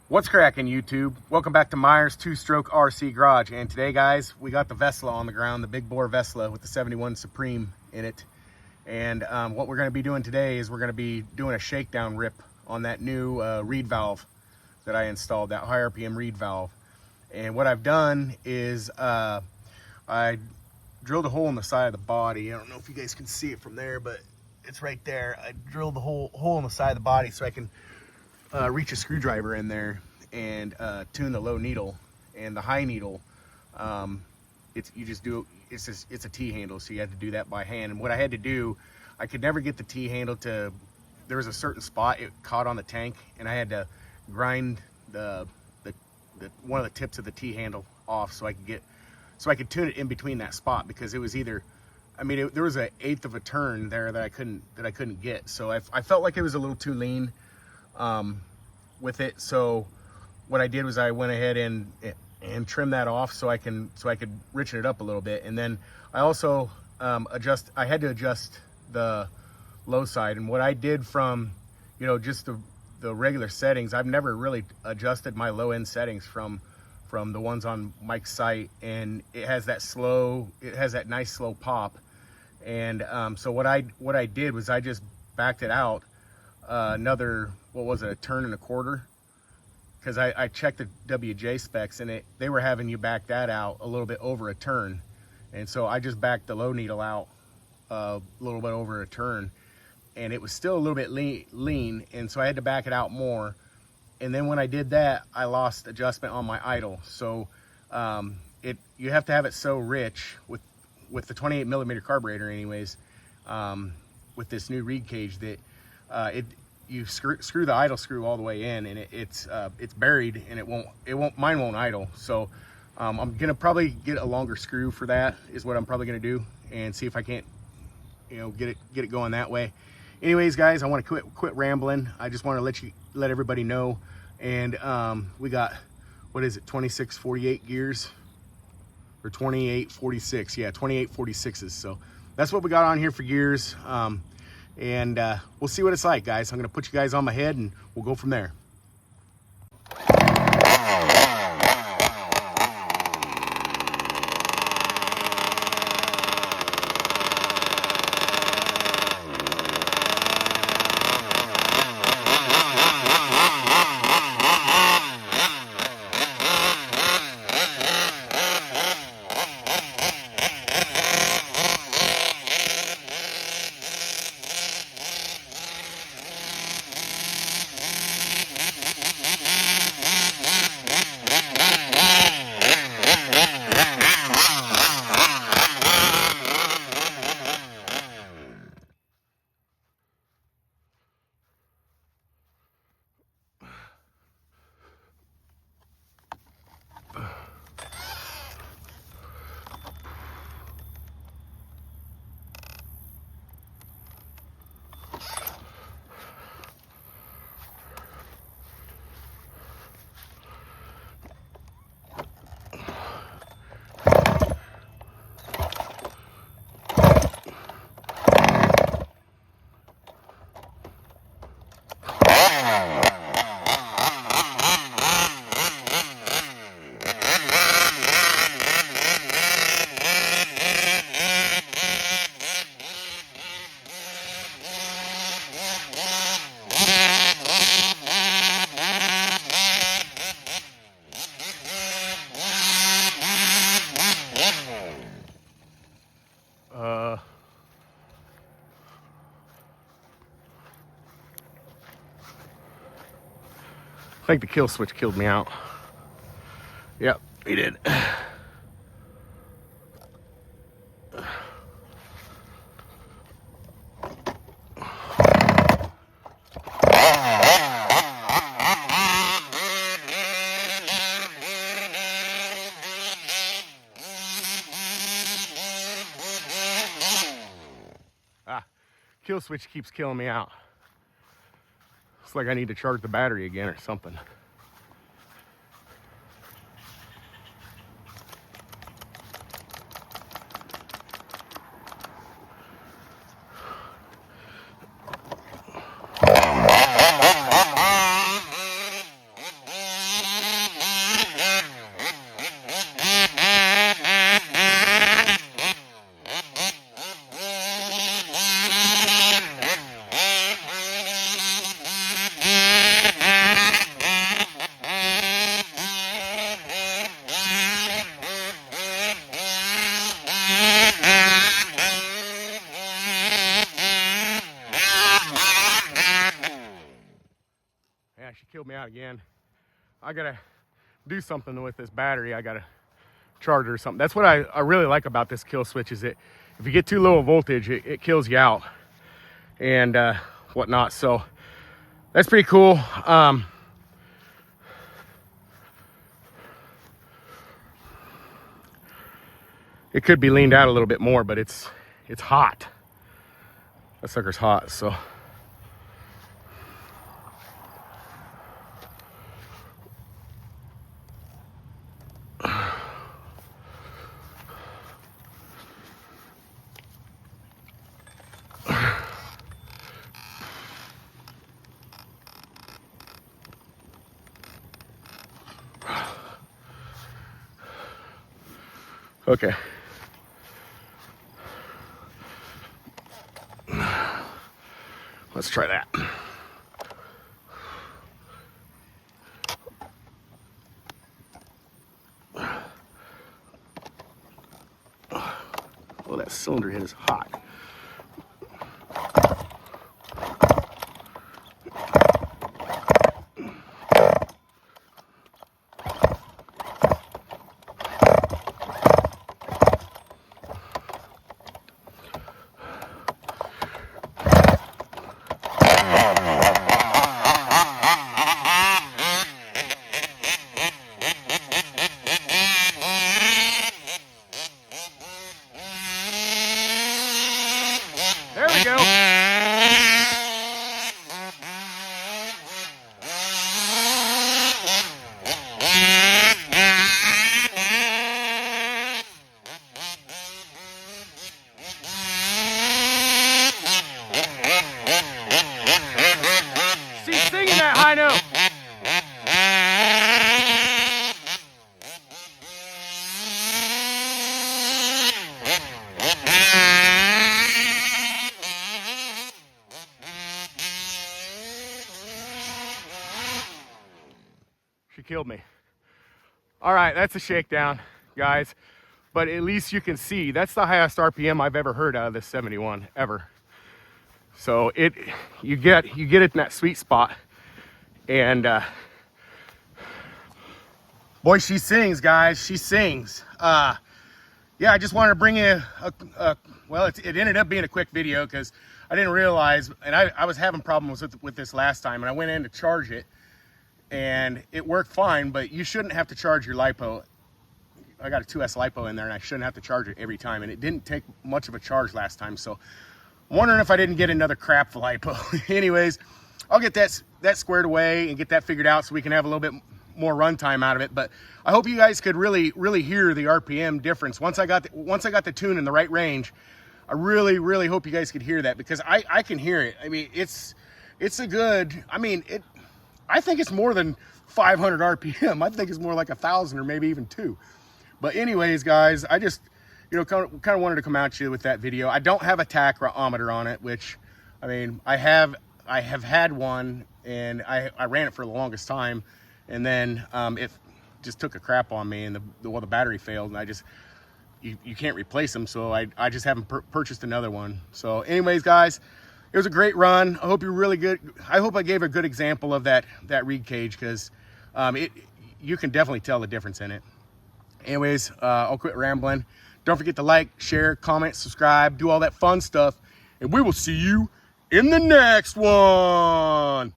What's cracking, YouTube? Welcome back to Myers Two-Stroke RC Garage. And today, guys, we got the Vesla on the ground, the big bore Vesla with the 71 Supreme in it. And what we're going to be doing today is we're going to be doing a shakedown rip on that new reed valve that I installed, that high RPM reed valve. And what I've done is I drilled a hole in the side of the body. I don't know if you guys can see it from there, but it's right there. I drilled the hole in the side of the body so I can reach a screwdriver in there and tune the low needle. And the high needle, it's a T handle, so you have to do that by hand. And what I had to do, I could never get the T handle to, there was a certain spot it caught on the tank, and I had to grind the one of the tips of the T handle off so I could tune it in between that spot, because it was either, I mean, there was an eighth of a turn there that I couldn't get. So I felt like it was a little too lean with it. So what I did was I went ahead and trimmed that off so I could richen it up a little bit. And then I also I had to adjust the low side. And what I did from, just the regular settings, I've never really adjusted my low end settings from the ones on Mike's site, and it has that nice slow pop. And so what I did was I just backed it out another, what was it, a turn and a quarter, because I checked the WJ specs, and they were having you back that out a little bit over a turn. And so I just backed the low needle out a little bit over a turn, and it was still a little bit lean, and so I had to back it out more. And then when I did that, I lost adjustment on my idle. So you have to have it so rich with the 28 millimeter carburetor anyways, with this new reed cage, that you screw the idle screw all the way in, and it's buried, and mine won't idle. So I'm gonna probably get a longer screw for that, is what I'm probably gonna do, and see if I can't get it going that way. Anyways, guys, I want to quit rambling. I just want to let everybody know. And we got, what is it, 2648 gears, or 2846? Yeah, 2846s. So that's what we got on here for gears. And we'll see what it's like, guys. I'm gonna put you guys on my head, and we'll go from there. I think the kill switch killed me out. Yep, he did. Kill switch keeps killing me out. It's like I need to charge the battery again or something. killed me out again. I gotta do something with this battery. I gotta charge it or something. That's what I really like about this kill switch, is that if you get too low a voltage, it kills you out and whatnot. So that's pretty cool. It could be leaned out a little bit more, but it's hot. That sucker's hot, so. Okay. Let's try that. Oh, that cylinder head is hot. There we go. She's singing that high note. She killed me. All right, that's a shakedown, guys. But at least you can see that's the highest RPM I've ever heard out of this 71 ever. So you get it in that sweet spot, and boy, she sings, guys. She sings. Yeah, I just wanted to bring you well, it ended up being a quick video because I didn't realize, and I was having problems with this last time, and I went in to charge it, and it worked fine. But you shouldn't have to charge your LiPo. I got a 2S LiPo in there, and I shouldn't have to charge it every time, and it didn't take much of a charge last time. So I'm wondering if I didn't get another crap LiPo. Anyways, I'll get that squared away and get that figured out so we can have a little bit more runtime out of it. But I hope you guys could really hear the RPM difference. Once I got the tune in the right range, I really hope you guys could hear that, because I can hear it. I mean, it's a good, I mean, I think it's more than 500 RPM. I think it's more like 1,000 or maybe even 2. But anyways, guys, I just, kind of wanted to come at you with that video. I don't have a tachometer on it, which, I mean, I have had one, and I ran it for the longest time, and then it just took a crap on me, and the battery failed, and you can't replace them, so I just haven't purchased another one. So anyways, guys, it was a great run. I hope you're really good. I hope I gave a good example of that reed cage, because you can definitely tell the difference in it. Anyways, I'll quit rambling. Don't forget to like, share, comment, subscribe, do all that fun stuff, and we will see you in the next one.